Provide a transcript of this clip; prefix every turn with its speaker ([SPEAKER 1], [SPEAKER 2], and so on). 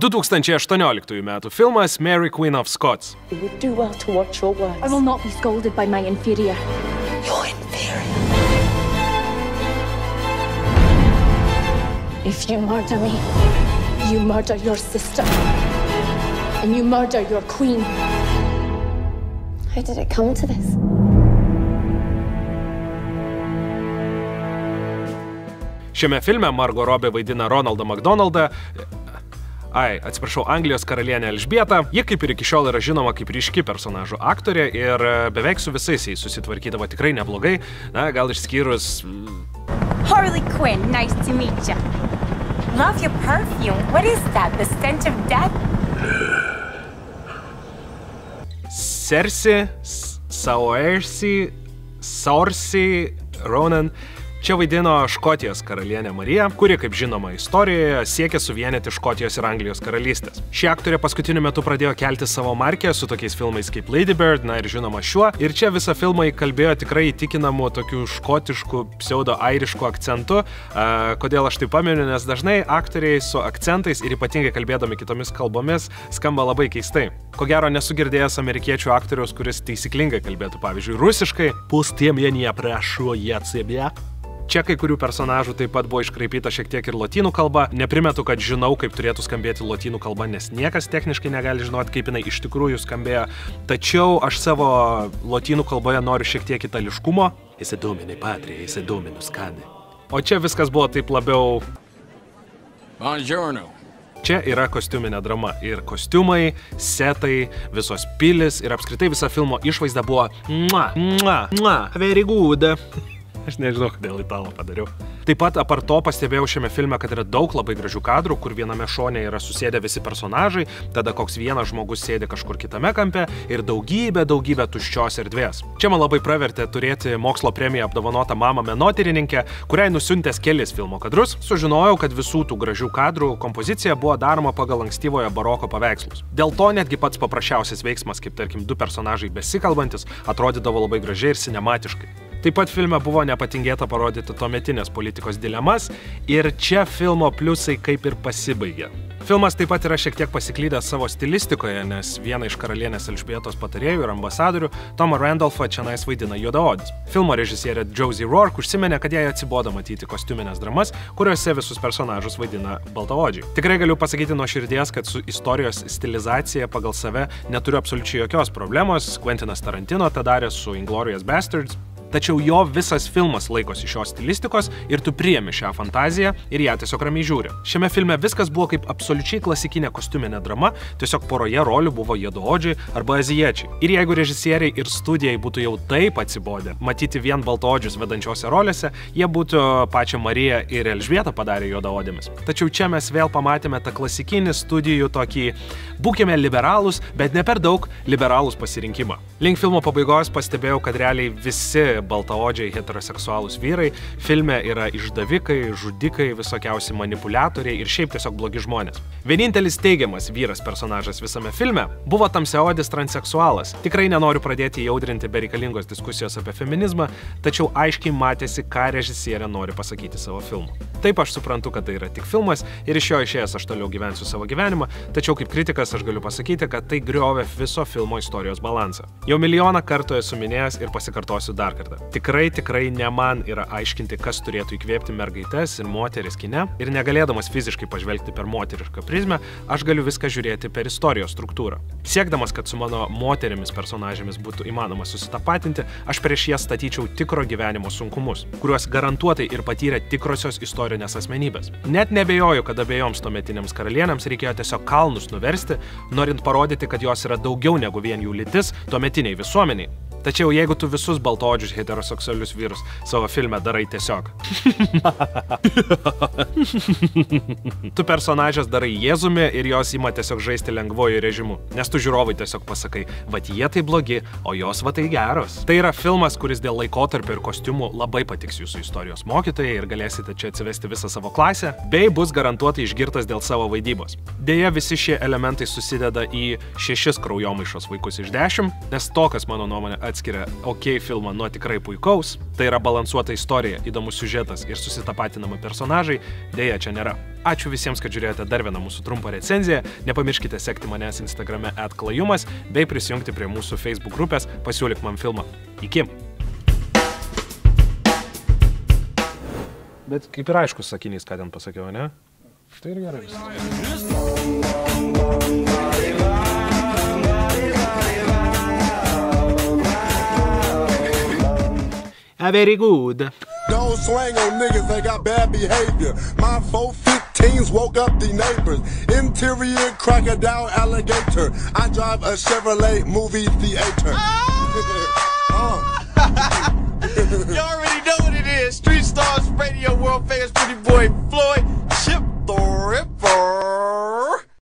[SPEAKER 1] 2018 metų filmas Mary Queen of Scots.
[SPEAKER 2] You would do well to watch your words.
[SPEAKER 3] I will not be scolded by my inferior.
[SPEAKER 2] You're inferior. If you murder me, you murder your sister. And you murder your queen. How did it come to this?
[SPEAKER 1] Šiame filme Margot Robbie vaidina Ronaldą McDonaldą, atsiprašau, Anglijos karalienę Elžbietą. Ji kaip ir iki šiol yra žinoma kaip ryški personažų aktorė ir beveik su visais jais susitvarkydavo tikrai neblogai, gal išskyrus...
[SPEAKER 4] Harley Quinn, nice to meet you. Love your perfume. What is that? The stench of death?
[SPEAKER 1] Saoirse Ronan. Čia vaidino Škotijos karalienė Marija, kuri, kaip žinoma istorijoje, siekė suvienyti Škotijos ir Anglijos karalystės. Ši aktorė paskutiniu metu pradėjo kelti savo markę su tokiais filmais kaip Lady Bird, ir žinoma šiuo. Ir čia visą filmą įkalbėjo tikrai įtikinamu tokiu škotišku, pseudo-airišku akcentu. Kodėl aš tai paminiu, nes dažnai aktoriai su akcentais ir ypatingai kalbėdami kitomis kalbomis skamba labai keistai. Ko gero nesu girdėjęs amerikiečių aktoriaus, kuris taisyklingai kalbėtų, pavyzdžiui, rusiškai. Čia kai kurių personažų taip pat buvo iškraipyta šiek tiek ir lotynų kalba. Neprimetu, kad žinau, kaip turėtų skambėti lotynų kalba, nes niekas techniškai negali žinoti, kaip jinai iš tikrųjų skambėjo. Tačiau aš savo lotynų kalboje noriu šiek tiek itališkumo. Esse domine patria, esse dominus cade. O čia viskas buvo taip labiau...
[SPEAKER 5] Buongiorno.
[SPEAKER 1] Čia yra kostiuminė drama. Ir kostiumai, setai, visos pilis ir apskritai visa filmo išvaizda buvo... Very good. Aš nežinau, kodėl italą padariau. Taip pat apart to pastebėjau šiame filme, kad yra daug labai gražių kadrų, kur viename šone yra susėdę visi personažai, tada koks vienas žmogus sėdi kažkur kitame kampe ir daugybė tuščios erdvės. Čia man labai pravertė turėti mokslo premiją apdovanotą mamą menotyrininkę, kuriai nusiuntęs kelis filmo kadrus, sužinojau, kad visų tų gražių kadrų kompozicija buvo daroma pagal ankstyvojo baroko paveikslus. Dėl to netgi pats paprasčiausias veiksmas, kaip tarkim du personažai besikalbantis, atrodydavo labai gražiai ir sinematiškai. Taip pat filme buvo nepatingėta parodyti tuometinės politikos dilemas ir čia filmo pliusai kaip ir pasibaigė. Filmas taip pat yra šiek tiek pasiklydęs savo stilistikoje, nes vieną iš karalienės Elžbietos patarėjų ir ambasadorių, Tomą Randolphą, čionais vaidina juodaodis. Filmo režisierė Josie Rourke užsiminė, kad jai atsibodo matyti kostiuminės dramas, kuriuose visus personažus vaidina baltaodžiai. Tikrai galiu pasakyti nuo širdies, kad su istorijos stilizacija pagal save neturiu absoliučiai jokios problemos. Quentinas Tarantino tą darė su Inglourious Basterds. Tačiau jo visas filmas laikosi šios stilistikos ir tu priemi šią fantaziją ir ją tiesiog ramiai žiūri. Šiame filme viskas buvo kaip absoliučiai klasikinė kostiuminė drama, tiesiog poroje rolių buvo juodaodžiai arba azijiečiai. Ir jeigu režisieriai ir studijai būtų jau taip atsibodę matyti vien baltaodžius vedančiose rolėse, jie būtų pačią Mariją ir Elžbietą padarę juodaodėmis. Tačiau čia mes vėl pamatėme tą klasikinį studijų tokį būkime liberalūs, bet ne per daug liberalūs pasirinkimą. Link filmo pabaigos pastebėjau, kad realiai visi baltaodžiai heteroseksualūs vyrai filme yra išdavikai, žudikai, visokiausi manipuliatoriai ir šiaip tiesiog blogi žmonės. Vienintelis teigiamas vyras personažas visame filme buvo tamsiaodis transseksualas. Tikrai nenoriu pradėti jaudrinti bereikalingos diskusijos apie feminizmą, tačiau aiškiai matėsi, ką režisierė nori pasakyti savo filmu. Taip aš suprantu, kad tai yra tik filmas ir iš jo išėjęs aš toliau gyvensiu savo gyvenimą, tačiau kaip kritikas aš galiu pasakyti, kad tai griovė viso filmo istorijos balansą. Jau milijoną kartų esu minėjęs ir pasikartosiu dar kartą. Tikrai ne man yra aiškinti, kas turėtų įkvėpti mergaites ir moteris kine ir negalėdamas fiziškai pažvelgti per moterišką prizmę, aš galiu viską žiūrėti per istorijos struktūrą. Siekdamas, kad su mano moterimis personažėmis būtų įmanoma susitapatinti, aš prieš jas statyčiau tikro gyvenimo sunkumus, kuriuos garantuotai ir patyrė tikrosios istorinės asmenybės. Net nebejoju, kad abiejoms tuometinėms karalienėms reikėjo tiesiog kalnus nuversti, norint parodyti, kad jos yra daugiau negu vien jų lytis tuometiniai visuomeniai. Tačiau jeigu tu visus baltaodžius heteroseksualius vyrus savo filme darai tiesiog. Tu personažės darai Jėzumi ir jos ima tiesiog žaisti lengvuoju režimu. Nes tu žiūrovai tiesiog pasakai, vat jie tai blogi, o jos va tai geros. Tai yra filmas, kuris dėl laikotarpio ir kostiumų labai patiks jūsų istorijos mokytojai ir galėsite čia atsivesti visą savo klasę, bei bus garantuotai išgirtas dėl savo vaidybos. Deja, visi šie elementai susideda į 6 kraujomaišos vaikus iš 10, nes tokias, mano nuomonė, atskiria OK filmą nuo tikrai puikaus. Tai yra balansuota istorija, įdomus siužetas ir susitapatinama personažai. Deja, čia nėra. Ačiū visiems, kad žiūrėjote dar vieną mūsų trumpą recenziją. Nepamirškite sekti manęs Instagrame @klajumas bei prisijungti prie mūsų Facebook grupės Pasiūlyk man filmą. Iki. Bet kaip ir aiškus sakinys, ką ten pasakiau, ne? Štai ir gerai viskas. Very good.
[SPEAKER 6] Don't swing on niggas, they got bad behavior. My 415s woke up the neighbors. Interior crocodile alligator. I drive a Chevrolet movie theater.
[SPEAKER 7] You already know what it is. Street Stars Radio, world famous pretty boy Floyd Chip the Ripper.